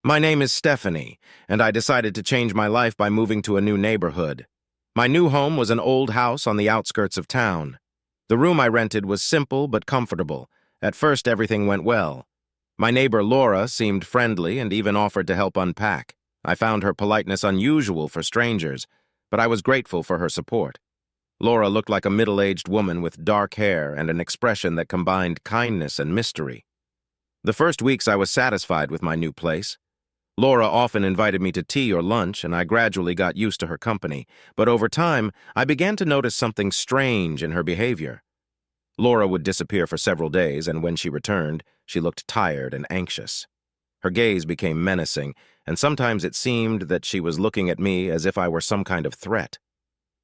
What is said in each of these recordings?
My name is Stephanie, and I decided to change my life by moving to a new neighborhood. My new home was an old house on the outskirts of town. The room I rented was simple but comfortable. At first, everything went well. My neighbor Laura seemed friendly and even offered to help unpack. I found her politeness unusual for strangers, but I was grateful for her support. Laura looked like a middle-aged woman with dark hair and an expression that combined kindness and mystery. The first weeks I was satisfied with my new place. Laura often invited me to tea or lunch, and I gradually got used to her company, but over time, I began to notice something strange in her behavior. Laura would disappear for several days, and when she returned, she looked tired and anxious. Her gaze became menacing, and sometimes it seemed that she was looking at me as if I were some kind of threat.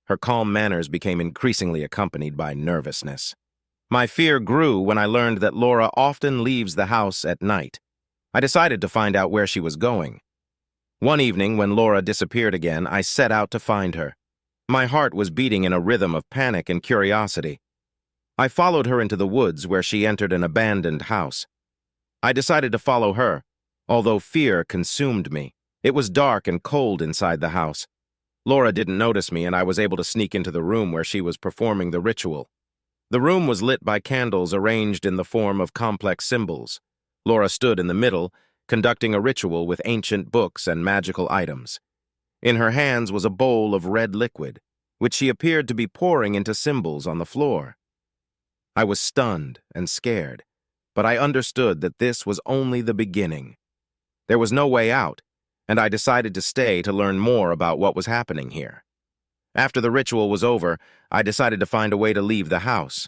Her calm manners became increasingly accompanied by nervousness. My fear grew when I learned that Laura often leaves the house at night. I decided to find out where she was going. One evening, when Laura disappeared again, I set out to find her. My heart was beating in a rhythm of panic and curiosity. I followed her into the woods where she entered an abandoned house. I decided to follow her, although fear consumed me. It was dark and cold inside the house. Laura didn't notice me, and I was able to sneak into the room where she was performing the ritual. The room was lit by candles arranged in the form of complex symbols. Laura stood in the middle, conducting a ritual with ancient books and magical items. In her hands was a bowl of red liquid, which she appeared to be pouring into symbols on the floor. I was stunned and scared, but I understood that this was only the beginning. There was no way out, and I decided to stay to learn more about what was happening here. After the ritual was over, I decided to find a way to leave the house.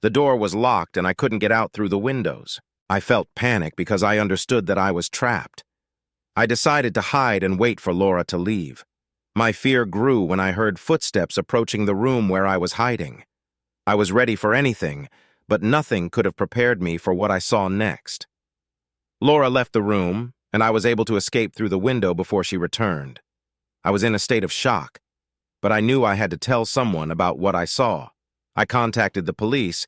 The door was locked and I couldn't get out through the windows. I felt panic because I understood that I was trapped. I decided to hide and wait for Laura to leave. My fear grew when I heard footsteps approaching the room where I was hiding. I was ready for anything, but nothing could have prepared me for what I saw next. Laura left the room, and I was able to escape through the window before she returned. I was in a state of shock, but I knew I had to tell someone about what I saw. I contacted the police,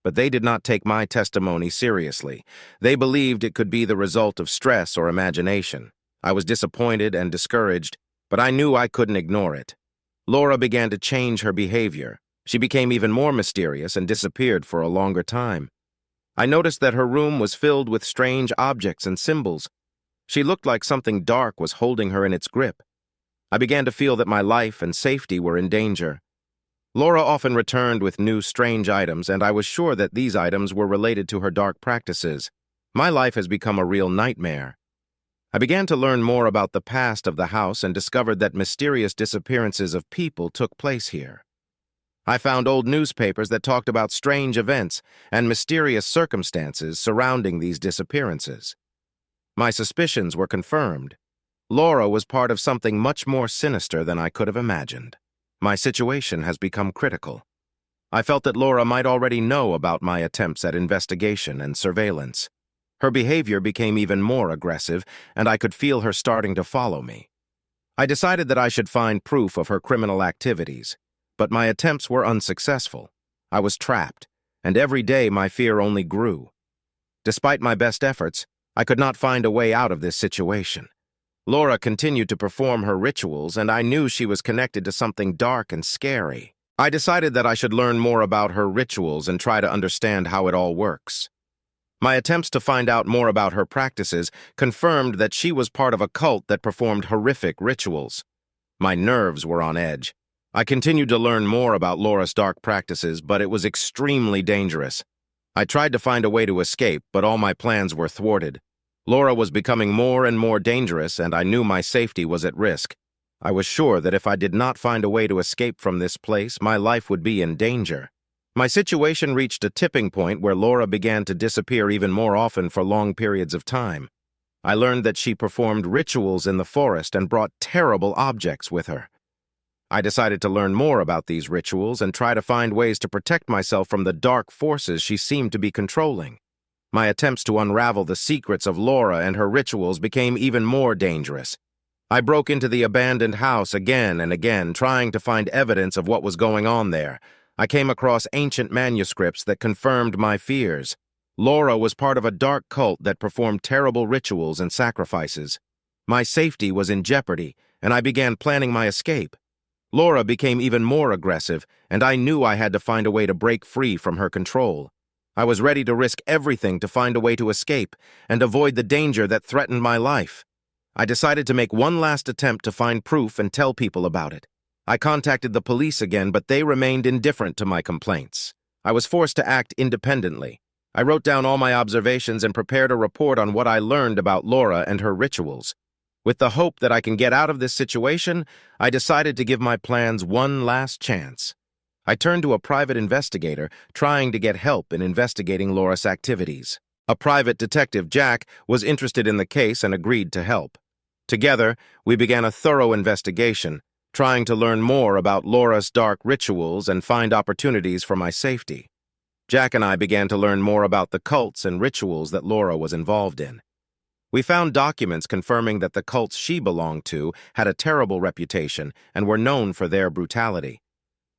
but they did not take my testimony seriously. They believed it could be the result of stress or imagination. I was disappointed and discouraged, but I knew I couldn't ignore it. Laura began to change her behavior. She became even more mysterious and disappeared for a longer time. I noticed that her room was filled with strange objects and symbols. She looked like something dark was holding her in its grip. I began to feel that my life and safety were in danger. Laura often returned with new strange items, and I was sure that these items were related to her dark practices. My life has become a real nightmare. I began to learn more about the past of the house and discovered that mysterious disappearances of people took place here. I found old newspapers that talked about strange events and mysterious circumstances surrounding these disappearances. My suspicions were confirmed. Laura was part of something much more sinister than I could have imagined. My situation has become critical. I felt that Laura might already know about my attempts at investigation and surveillance. Her behavior became even more aggressive, and I could feel her starting to follow me. I decided that I should find proof of her criminal activities, but my attempts were unsuccessful. I was trapped, and every day my fear only grew. Despite my best efforts, I could not find a way out of this situation. Laura continued to perform her rituals, and I knew she was connected to something dark and scary. I decided that I should learn more about her rituals and try to understand how it all works. My attempts to find out more about her practices confirmed that she was part of a cult that performed horrific rituals. My nerves were on edge. I continued to learn more about Laura's dark practices, but it was extremely dangerous. I tried to find a way to escape, but all my plans were thwarted. Laura was becoming more and more dangerous, and I knew my safety was at risk. I was sure that if I did not find a way to escape from this place, my life would be in danger. My situation reached a tipping point where Laura began to disappear even more often for long periods of time. I learned that she performed rituals in the forest and brought terrible objects with her. I decided to learn more about these rituals and try to find ways to protect myself from the dark forces she seemed to be controlling. My attempts to unravel the secrets of Laura and her rituals became even more dangerous. I broke into the abandoned house again and again, trying to find evidence of what was going on there. I came across ancient manuscripts that confirmed my fears. Laura was part of a dark cult that performed terrible rituals and sacrifices. My safety was in jeopardy, and I began planning my escape. Laura became even more aggressive, and I knew I had to find a way to break free from her control. I was ready to risk everything to find a way to escape and avoid the danger that threatened my life. I decided to make one last attempt to find proof and tell people about it. I contacted the police again, but they remained indifferent to my complaints. I was forced to act independently. I wrote down all my observations and prepared a report on what I learned about Laura and her rituals. With the hope that I can get out of this situation, I decided to give my plans one last chance. I turned to a private investigator, trying to get help in investigating Laura's activities. A private detective, Jack, was interested in the case and agreed to help. Together, we began a thorough investigation, trying to learn more about Laura's dark rituals and find opportunities for my safety. Jack and I began to learn more about the cults and rituals that Laura was involved in. We found documents confirming that the cults she belonged to had a terrible reputation and were known for their brutality.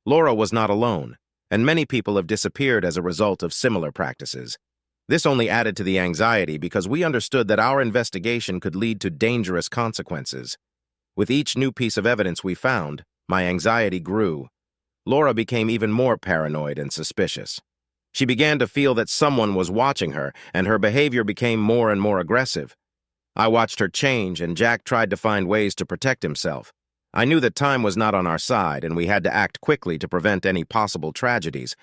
Laura was not alone, and many people have disappeared as a result of similar practices. This only added to the anxiety because we understood that our investigation could lead to dangerous consequences. With each new piece of evidence we found, my anxiety grew. Laura became even more paranoid and suspicious. She began to feel that someone was watching her, and her behavior became more and more aggressive. I watched her change, and Jack tried to find ways to protect himself. I knew that time was not on our side, and we had to act quickly to prevent any possible tragedies.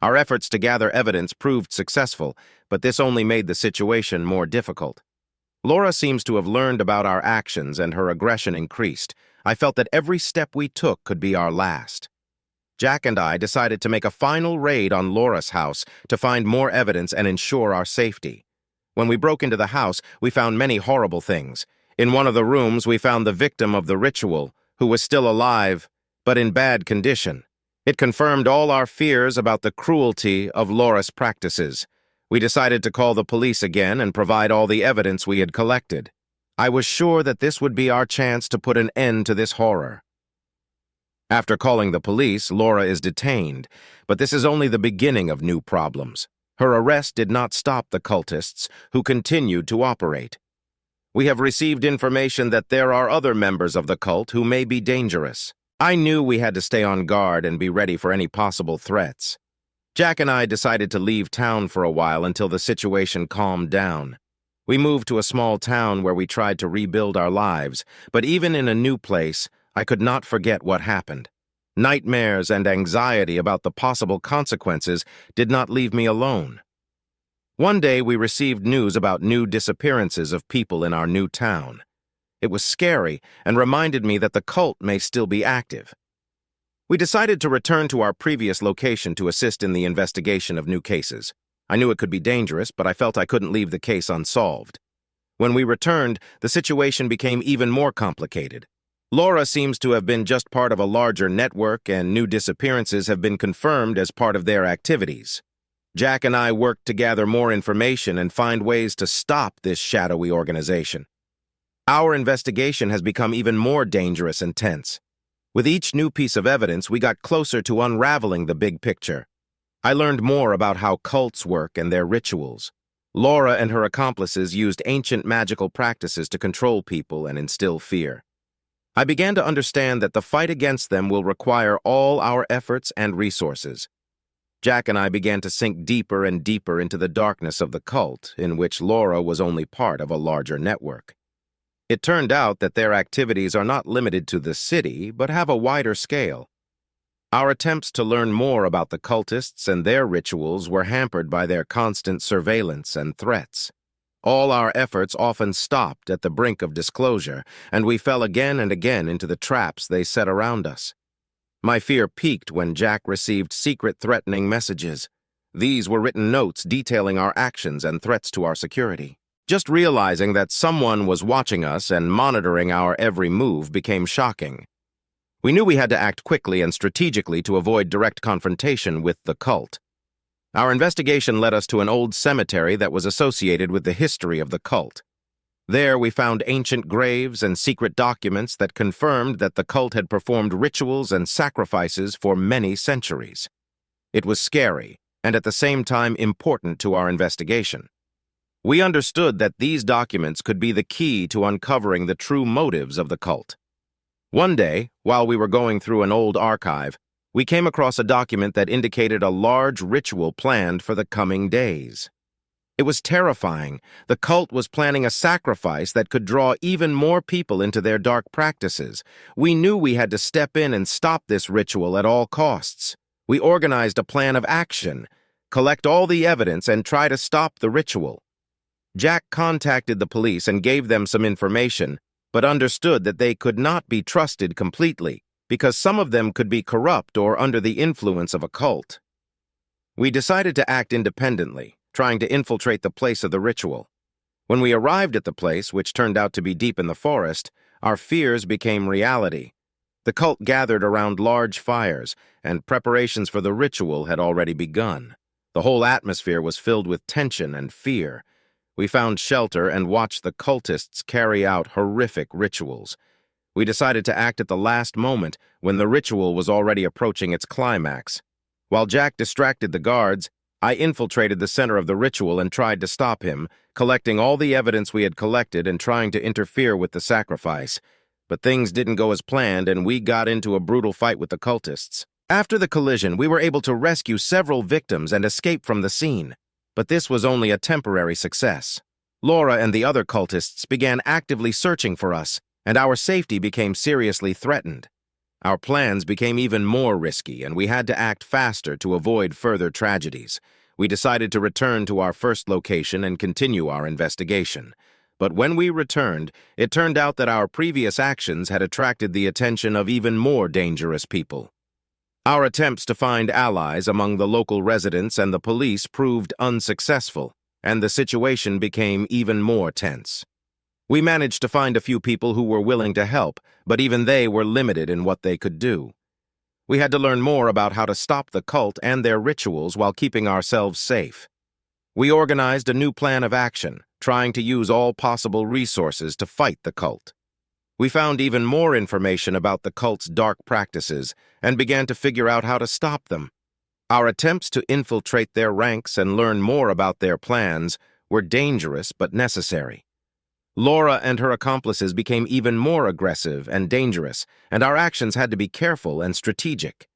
Our efforts to gather evidence proved successful, but this only made the situation more difficult. Laura seems to have learned about our actions, and her aggression increased. I felt that every step we took could be our last. Jack and I decided to make a final raid on Laura's house to find more evidence and ensure our safety. When we broke into the house, we found many horrible things. In one of the rooms, we found the victim of the ritual, who was still alive, but in bad condition. It confirmed all our fears about the cruelty of Laura's practices. We decided to call the police again and provide all the evidence we had collected. I was sure that this would be our chance to put an end to this horror. After calling the police, Laura is detained, but this is only the beginning of new problems. Her arrest did not stop the cultists, who continued to operate. We have received information that there are other members of the cult who may be dangerous. I knew we had to stay on guard and be ready for any possible threats. Jack and I decided to leave town for a while until the situation calmed down. We moved to a small town where we tried to rebuild our lives, but even in a new place, I could not forget what happened. Nightmares and anxiety about the possible consequences did not leave me alone. One day we received news about new disappearances of people in our new town. It was scary and reminded me that the cult may still be active. We decided to return to our previous location to assist in the investigation of new cases. I knew it could be dangerous, but I felt I couldn't leave the case unsolved. When we returned, the situation became even more complicated. Laura seems to have been just part of a larger network, and new disappearances have been confirmed as part of their activities. Jack and I worked to gather more information and find ways to stop this shadowy organization. Our investigation has become even more dangerous and tense. With each new piece of evidence, we got closer to unraveling the big picture. I learned more about how cults work and their rituals. Laura and her accomplices used ancient magical practices to control people and instill fear. I began to understand that the fight against them will require all our efforts and resources. Jack and I began to sink deeper and deeper into the darkness of the cult, in which Laura was only part of a larger network. It turned out that their activities are not limited to the city, but have a wider scale. Our attempts to learn more about the cultists and their rituals were hampered by their constant surveillance and threats. All our efforts often stopped at the brink of disclosure, and we fell again and again into the traps they set around us. My fear peaked when Jack received secret threatening messages. These were written notes detailing our actions and threats to our security. Just realizing that someone was watching us and monitoring our every move became shocking. We knew we had to act quickly and strategically to avoid direct confrontation with the cult. Our investigation led us to an old cemetery that was associated with the history of the cult. There we found ancient graves and secret documents that confirmed that the cult had performed rituals and sacrifices for many centuries. It was scary, and at the same time important to our investigation. We understood that these documents could be the key to uncovering the true motives of the cult. One day, while we were going through an old archive, we came across a document that indicated a large ritual planned for the coming days. It was terrifying. The cult was planning a sacrifice that could draw even more people into their dark practices. We knew we had to step in and stop this ritual at all costs. We organized a plan of action, collect all the evidence, and try to stop the ritual. Jack contacted the police and gave them some information, but understood that they could not be trusted completely, because some of them could be corrupt or under the influence of a cult. We decided to act independently, trying to infiltrate the place of the ritual. When we arrived at the place, which turned out to be deep in the forest, our fears became reality. The cult gathered around large fires, and preparations for the ritual had already begun. The whole atmosphere was filled with tension and fear. We found shelter and watched the cultists carry out horrific rituals. We decided to act at the last moment, when the ritual was already approaching its climax. While Jack distracted the guards, I infiltrated the center of the ritual and tried to stop him, collecting all the evidence we had collected and trying to interfere with the sacrifice. But things didn't go as planned, and we got into a brutal fight with the cultists. After the collision, we were able to rescue several victims and escape from the scene. But this was only a temporary success. Laura and the other cultists began actively searching for us, and our safety became seriously threatened. Our plans became even more risky, and we had to act faster to avoid further tragedies. We decided to return to our first location and continue our investigation. But when we returned, it turned out that our previous actions had attracted the attention of even more dangerous people. Our attempts to find allies among the local residents and the police proved unsuccessful, and the situation became even more tense. We managed to find a few people who were willing to help, but even they were limited in what they could do. We had to learn more about how to stop the cult and their rituals while keeping ourselves safe. We organized a new plan of action, trying to use all possible resources to fight the cult. We found even more information about the cult's dark practices and began to figure out how to stop them. Our attempts to infiltrate their ranks and learn more about their plans were dangerous but necessary. Laura and her accomplices became even more aggressive and dangerous, and our actions had to be careful and strategic.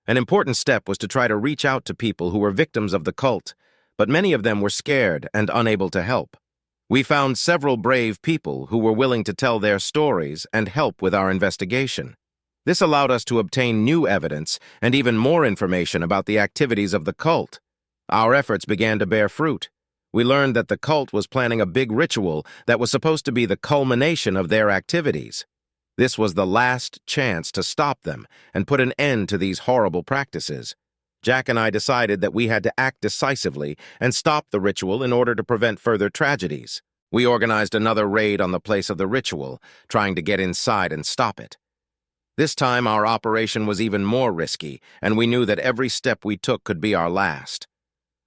An important step was to try to reach out to people who were victims of the cult, but many of them were scared and unable to help. We found several brave people who were willing to tell their stories and help with our investigation. This allowed us to obtain new evidence and even more information about the activities of the cult. Our efforts began to bear fruit. We learned that the cult was planning a big ritual that was supposed to be the culmination of their activities. This was the last chance to stop them and put an end to these horrible practices. Jack and I decided that we had to act decisively and stop the ritual in order to prevent further tragedies. We organized another raid on the place of the ritual, trying to get inside and stop it. This time, our operation was even more risky, and we knew that every step we took could be our last.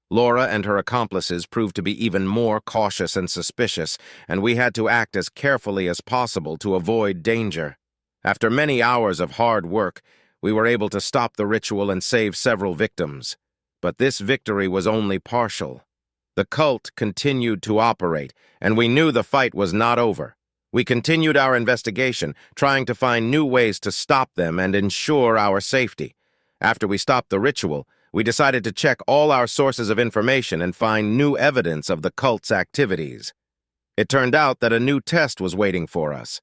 Laura and her accomplices proved to be even more cautious and suspicious, and we had to act as carefully as possible to avoid danger. After many hours of hard work, we were able to stop the ritual and save several victims. But this victory was only partial. The cult continued to operate, and we knew the fight was not over. We continued our investigation, trying to find new ways to stop them and ensure our safety. After we stopped the ritual, we decided to check all our sources of information and find new evidence of the cult's activities. It turned out that a new test was waiting for us.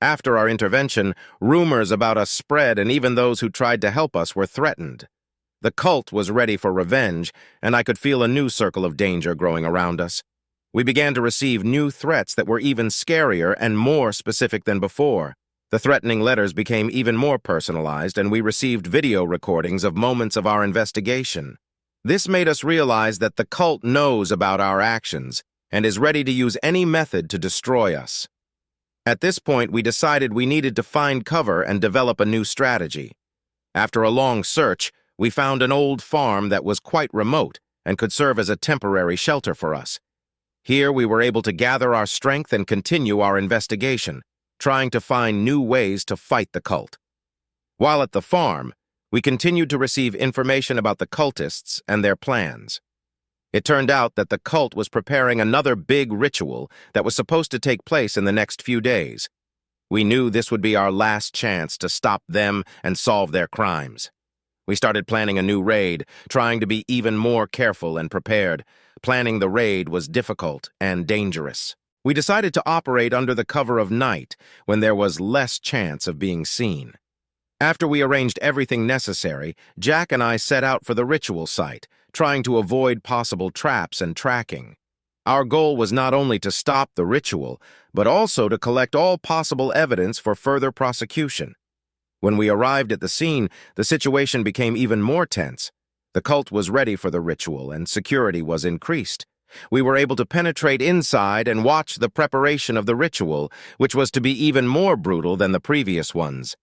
After our intervention, rumors about us spread, and even those who tried to help us were threatened. The cult was ready for revenge, and I could feel a new circle of danger growing around us. We began to receive new threats that were even scarier and more specific than before. The threatening letters became even more personalized, and we received video recordings of moments of our investigation. This made us realize that the cult knows about our actions and is ready to use any method to destroy us. At this point, we decided we needed to find cover and develop a new strategy. After a long search, we found an old farm that was quite remote and could serve as a temporary shelter for us. Here, we were able to gather our strength and continue our investigation, trying to find new ways to fight the cult. While at the farm, we continued to receive information about the cultists and their plans. It turned out that the cult was preparing another big ritual that was supposed to take place in the next few days. We knew this would be our last chance to stop them and solve their crimes. We started planning a new raid, trying to be even more careful and prepared. Planning the raid was difficult and dangerous. We decided to operate under the cover of night, when there was less chance of being seen. After we arranged everything necessary, Jack and I set out for the ritual site, trying to avoid possible traps and tracking. Our goal was not only to stop the ritual, but also to collect all possible evidence for further prosecution. When we arrived at the scene, the situation became even more tense. The cult was ready for the ritual, and security was increased. We were able to penetrate inside and watch the preparation of the ritual, which was to be even more brutal than the previous ones.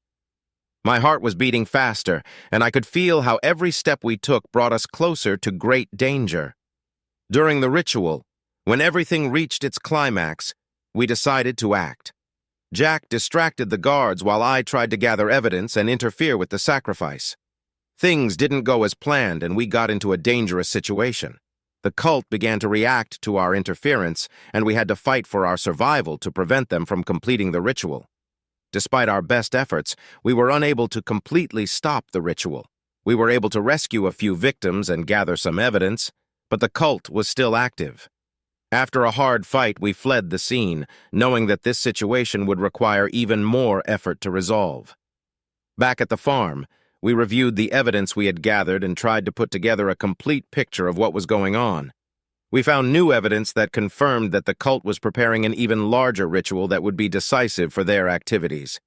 My heart was beating faster, and I could feel how every step we took brought us closer to great danger. During the ritual, when everything reached its climax, we decided to act. Jack distracted the guards while I tried to gather evidence and interfere with the sacrifice. Things didn't go as planned, and we got into a dangerous situation. The cult began to react to our interference, and we had to fight for our survival to prevent them from completing the ritual. Despite our best efforts, we were unable to completely stop the ritual. We were able to rescue a few victims and gather some evidence, but the cult was still active. After a hard fight, we fled the scene, knowing that this situation would require even more effort to resolve. Back at the farm, we reviewed the evidence we had gathered and tried to put together a complete picture of what was going on. We found new evidence that confirmed that the cult was preparing an even larger ritual that would be decisive for their activities.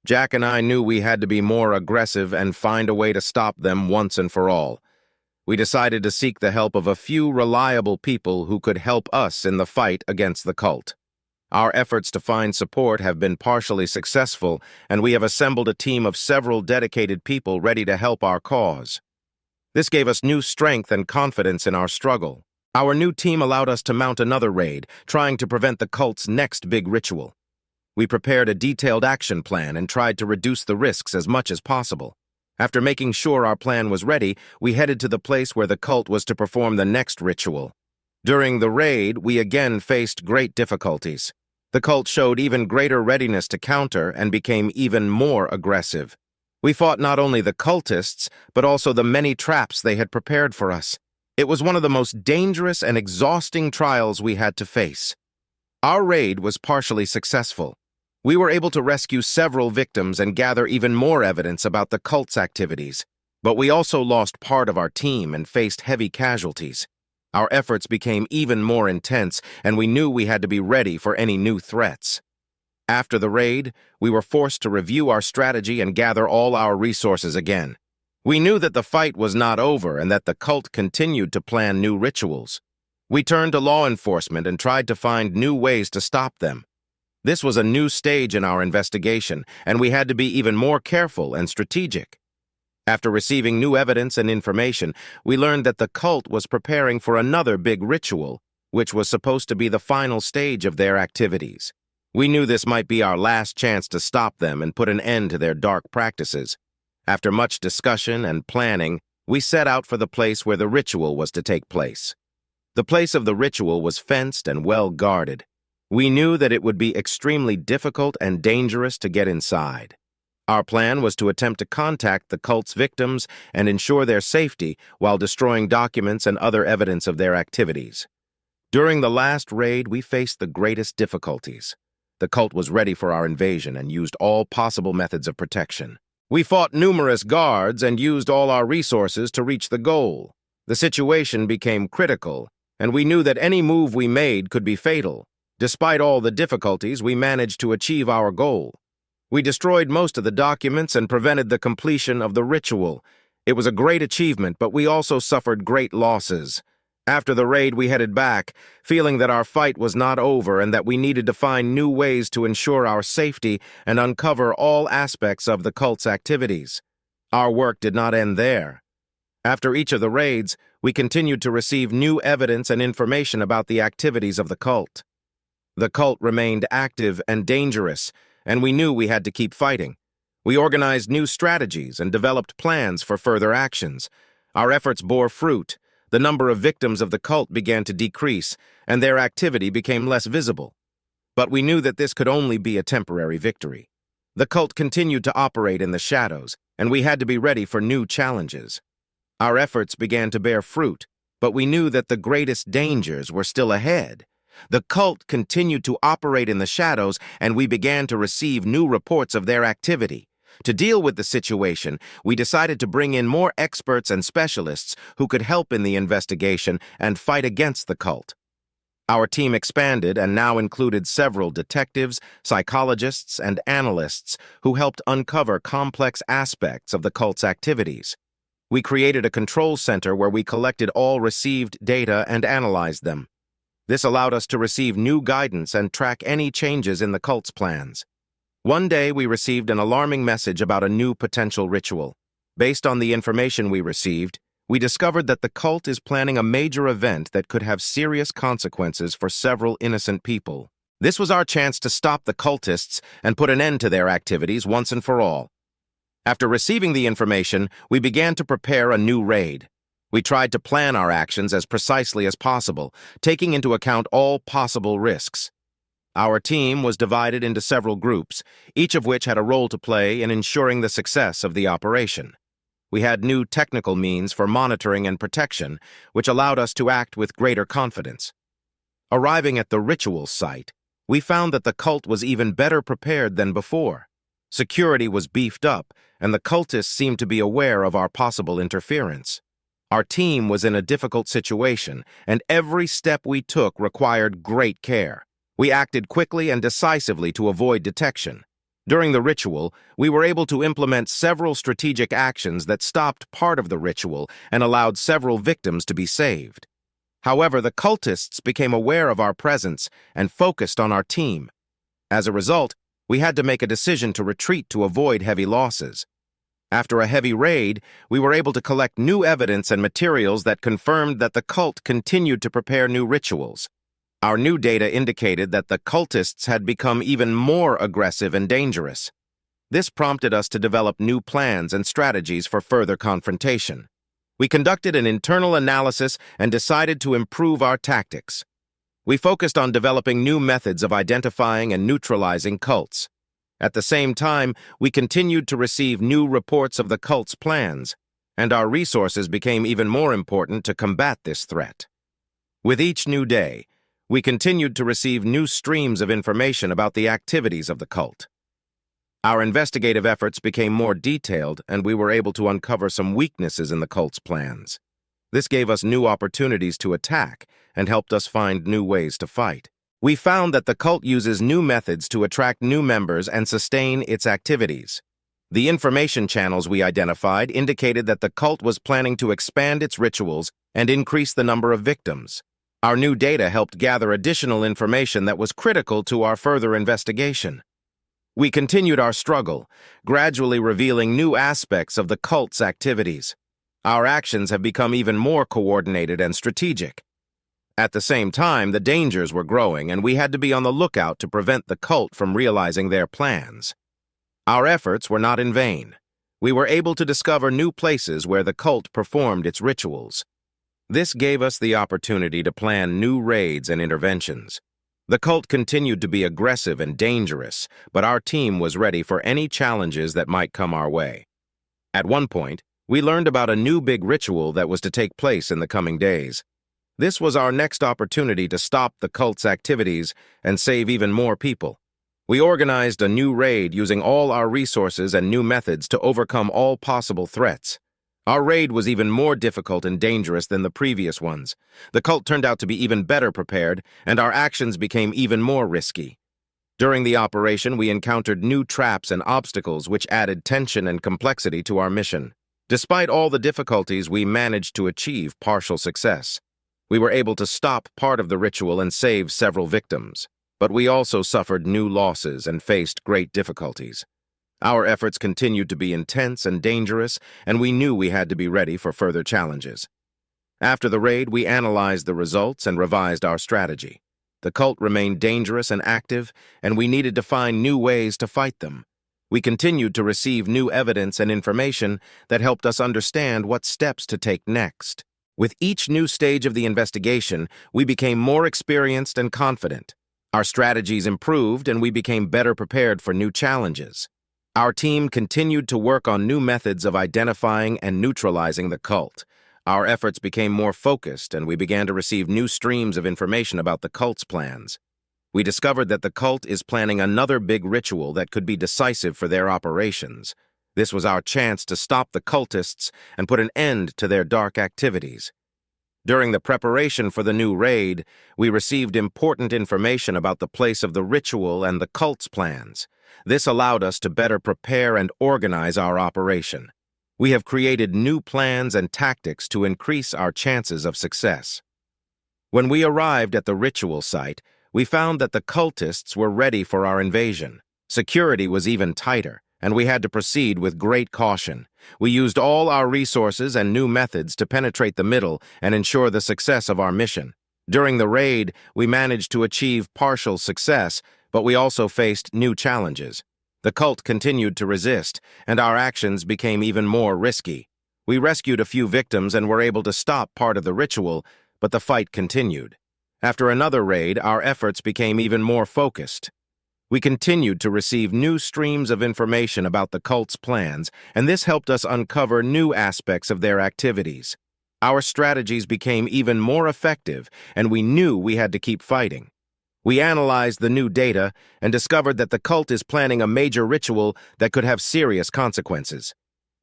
Jack and I knew we had to be more aggressive and find a way to stop them once and for all. We decided to seek the help of a few reliable people who could help us in the fight against the cult. Our efforts to find support have been partially successful, and we have assembled a team of several dedicated people ready to help our cause. This gave us new strength and confidence in our struggle. Our new team allowed us to mount another raid, trying to prevent the cult's next big ritual. We prepared a detailed action plan and tried to reduce the risks as much as possible. After making sure our plan was ready, we headed to the place where the cult was to perform the next ritual. During the raid, we again faced great difficulties. The cult showed even greater readiness to counter and became even more aggressive. We fought not only the cultists, but also the many traps they had prepared for us. It was one of the most dangerous and exhausting trials we had to face. Our raid was partially successful. We were able to rescue several victims and gather even more evidence about the cult's activities, but we also lost part of our team and faced heavy casualties. Our efforts became even more intense, and we knew we had to be ready for any new threats. After the raid, we were forced to review our strategy and gather all our resources again. We knew that the fight was not over and that the cult continued to plan new rituals. We turned to law enforcement and tried to find new ways to stop them. This was a new stage in our investigation, and we had to be even more careful and strategic. After receiving new evidence and information, we learned that the cult was preparing for another big ritual, which was supposed to be the final stage of their activities. We knew this might be our last chance to stop them and put an end to their dark practices. After much discussion and planning, we set out for the place where the ritual was to take place. The place of the ritual was fenced and well guarded. We knew that it would be extremely difficult and dangerous to get inside. Our plan was to attempt to contact the cult's victims and ensure their safety while destroying documents and other evidence of their activities. During the last raid, we faced the greatest difficulties. The cult was ready for our invasion and used all possible methods of protection. We fought numerous guards and used all our resources to reach the goal. The situation became critical, and we knew that any move we made could be fatal. Despite all the difficulties, we managed to achieve our goal. We destroyed most of the documents and prevented the completion of the ritual. It was a great achievement, but we also suffered great losses. After the raid, we headed back, feeling that our fight was not over and that we needed to find new ways to ensure our safety and uncover all aspects of the cult's activities. Our work did not end there. After each of the raids, we continued to receive new evidence and information about the activities of the cult. The cult remained active and dangerous, and we knew we had to keep fighting. We organized new strategies and developed plans for further actions. Our efforts bore fruit. The number of victims of the cult began to decrease, and their activity became less visible. But we knew that this could only be a temporary victory. The cult continued to operate in the shadows, and we had to be ready for new challenges. Our efforts began to bear fruit, but we knew that the greatest dangers were still ahead. The cult continued to operate in the shadows, and we began to receive new reports of their activity. To deal with the situation, we decided to bring in more experts and specialists who could help in the investigation and fight against the cult. Our team expanded and now included several detectives, psychologists, and analysts who helped uncover complex aspects of the cult's activities. We created a control center where we collected all received data and analyzed them. This allowed us to receive new guidance and track any changes in the cult's plans. One day, we received an alarming message about a new potential ritual. Based on the information we received, we discovered that the cult is planning a major event that could have serious consequences for several innocent people. This was our chance to stop the cultists and put an end to their activities once and for all. After receiving the information, we began to prepare a new raid. We tried to plan our actions as precisely as possible, taking into account all possible risks. Our team was divided into several groups, each of which had a role to play in ensuring the success of the operation. We had new technical means for monitoring and protection, which allowed us to act with greater confidence. Arriving at the ritual site, we found that the cult was even better prepared than before. Security was beefed up, and the cultists seemed to be aware of our possible interference. Our team was in a difficult situation, and every step we took required great care. We acted quickly and decisively to avoid detection. During the ritual, we were able to implement several strategic actions that stopped part of the ritual and allowed several victims to be saved. However, the cultists became aware of our presence and focused on our team. As a result, we had to make a decision to retreat to avoid heavy losses. After a heavy raid, we were able to collect new evidence and materials that confirmed that the cult continued to prepare new rituals. Our new data indicated that the cultists had become even more aggressive and dangerous. This prompted us to develop new plans and strategies for further confrontation. We conducted an internal analysis and decided to improve our tactics. We focused on developing new methods of identifying and neutralizing cults. At the same time, we continued to receive new reports of the cult's plans, and our resources became even more important to combat this threat. With each new day, we continued to receive new streams of information about the activities of the cult. Our investigative efforts became more detailed, and we were able to uncover some weaknesses in the cult's plans. This gave us new opportunities to attack and helped us find new ways to fight. We found that the cult uses new methods to attract new members and sustain its activities. The information channels we identified indicated that the cult was planning to expand its rituals and increase the number of victims. Our new data helped gather additional information that was critical to our further investigation. We continued our struggle, gradually revealing new aspects of the cult's activities. Our actions have become even more coordinated and strategic. At the same time, the dangers were growing, and we had to be on the lookout to prevent the cult from realizing their plans. Our efforts were not in vain. We were able to discover new places where the cult performed its rituals. This gave us the opportunity to plan new raids and interventions. The cult continued to be aggressive and dangerous, but our team was ready for any challenges that might come our way. At one point, we learned about a new big ritual that was to take place in the coming days. This was our next opportunity to stop the cult's activities and save even more people. We organized a new raid using all our resources and new methods to overcome all possible threats. Our raid was even more difficult and dangerous than the previous ones. The cult turned out to be even better prepared, and our actions became even more risky. During the operation, we encountered new traps and obstacles which added tension and complexity to our mission. Despite all the difficulties, we managed to achieve partial success. We were able to stop part of the ritual and save several victims, but we also suffered new losses and faced great difficulties. Our efforts continued to be intense and dangerous, and we knew we had to be ready for further challenges. After the raid, we analyzed the results and revised our strategy. The cult remained dangerous and active, and we needed to find new ways to fight them. We continued to receive new evidence and information that helped us understand what steps to take next. With each new stage of the investigation, we became more experienced and confident. Our strategies improved and we became better prepared for new challenges. Our team continued to work on new methods of identifying and neutralizing the cult. Our efforts became more focused and we began to receive new streams of information about the cult's plans. We discovered that the cult is planning another big ritual that could be decisive for their operations. This was our chance to stop the cultists and put an end to their dark activities. During the preparation for the new raid, we received important information about the place of the ritual and the cult's plans. This allowed us to better prepare and organize our operation. We have created new plans and tactics to increase our chances of success. When we arrived at the ritual site, we found that the cultists were ready for our invasion. Security was even tighter, and we had to proceed with great caution. We used all our resources and new methods to penetrate the middle and ensure the success of our mission. During the raid, we managed to achieve partial success, but we also faced new challenges. The cult continued to resist, and our actions became even more risky. We rescued a few victims and were able to stop part of the ritual, but the fight continued. After another raid, our efforts became even more focused. We continued to receive new streams of information about the cult's plans, and this helped us uncover new aspects of their activities. Our strategies became even more effective, and we knew we had to keep fighting. We analyzed the new data and discovered that the cult is planning a major ritual that could have serious consequences.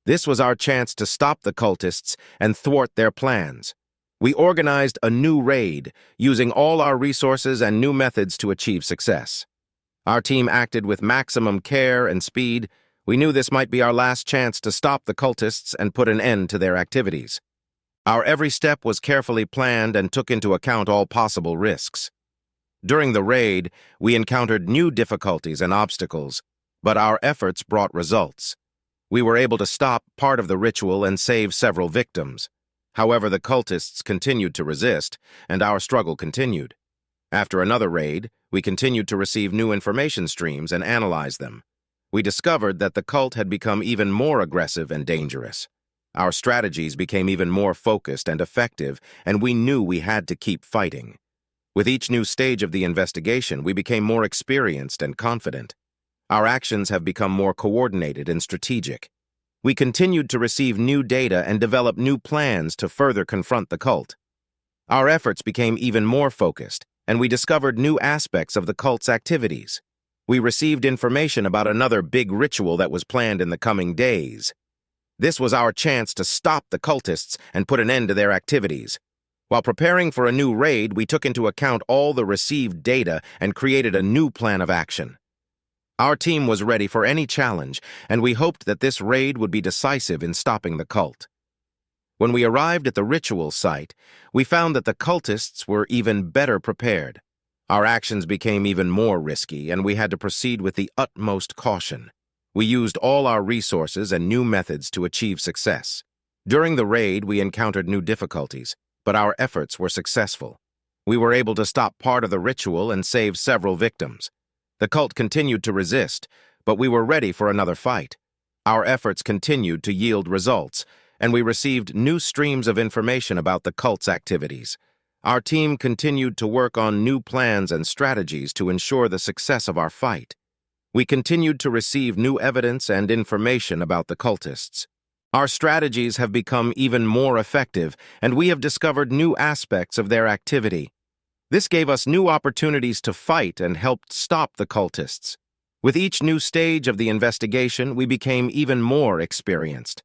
This was our chance to stop the cultists and thwart their plans. We organized a new raid, using all our resources and new methods to achieve success. Our team acted with maximum care and speed. We knew this might be our last chance to stop the cultists and put an end to their activities. Our every step was carefully planned and took into account all possible risks. During the raid, we encountered new difficulties and obstacles, but our efforts brought results. We were able to stop part of the ritual and save several victims. However, the cultists continued to resist, and our struggle continued. After another raid, we continued to receive new information streams and analyze them. We discovered that the cult had become even more aggressive and dangerous. Our strategies became even more focused and effective, and we knew we had to keep fighting. With each new stage of the investigation, we became more experienced and confident. Our actions have become more coordinated and strategic. We continued to receive new data and develop new plans to further confront the cult. Our efforts became even more focused, and we discovered new aspects of the cult's activities. We received information about another big ritual that was planned in the coming days. This was our chance to stop the cultists and put an end to their activities. While preparing for a new raid, we took into account all the received data and created a new plan of action. Our team was ready for any challenge, and we hoped that this raid would be decisive in stopping the cult. When we arrived at the ritual site, we found that the cultists were even better prepared. Our actions became even more risky, and we had to proceed with the utmost caution. We used all our resources and new methods to achieve success. During the raid, we encountered new difficulties, but our efforts were successful. We were able to stop part of the ritual and save several victims. The cult continued to resist, but we were ready for another fight. Our efforts continued to yield results, and we received new streams of information about the cult's activities. Our team continued to work on new plans and strategies to ensure the success of our fight. We continued to receive new evidence and information about the cultists. Our strategies have become even more effective, and we have discovered new aspects of their activity. This gave us new opportunities to fight and helped stop the cultists. With each new stage of the investigation, we became even more experienced.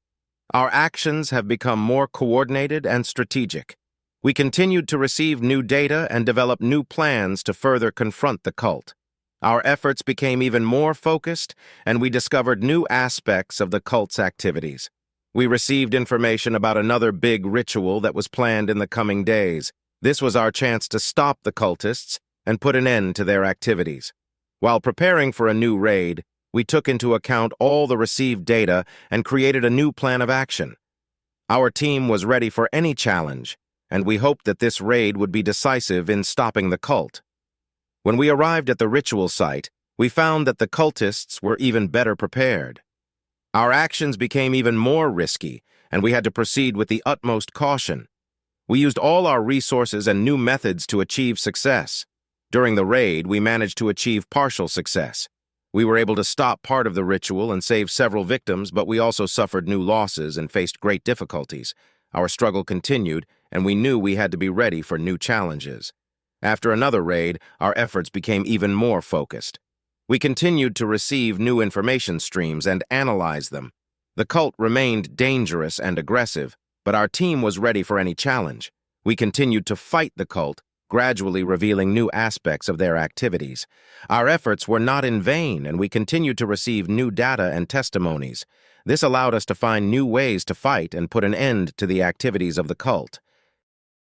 Our actions have become more coordinated and strategic. We continued to receive new data and develop new plans to further confront the cult. Our efforts became even more focused, and we discovered new aspects of the cult's activities. We received information about another big ritual that was planned in the coming days. This was our chance to stop the cultists and put an end to their activities. While preparing for a new raid, we took into account all the received data and created a new plan of action. Our team was ready for any challenge, and we hoped that this raid would be decisive in stopping the cult. When we arrived at the ritual site, we found that the cultists were even better prepared. Our actions became even more risky, and we had to proceed with the utmost caution. We used all our resources and new methods to achieve success. During the raid, we managed to achieve partial success. We were able to stop part of the ritual and save several victims, but we also suffered new losses and faced great difficulties. Our struggle continued, and we knew we had to be ready for new challenges. After another raid, our efforts became even more focused. We continued to receive new information streams and analyze them. The cult remained dangerous and aggressive, but our team was ready for any challenge. We continued to fight the cult, gradually revealing new aspects of their activities. Our efforts were not in vain, and we continued to receive new data and testimonies. This allowed us to find new ways to fight and put an end to the activities of the cult.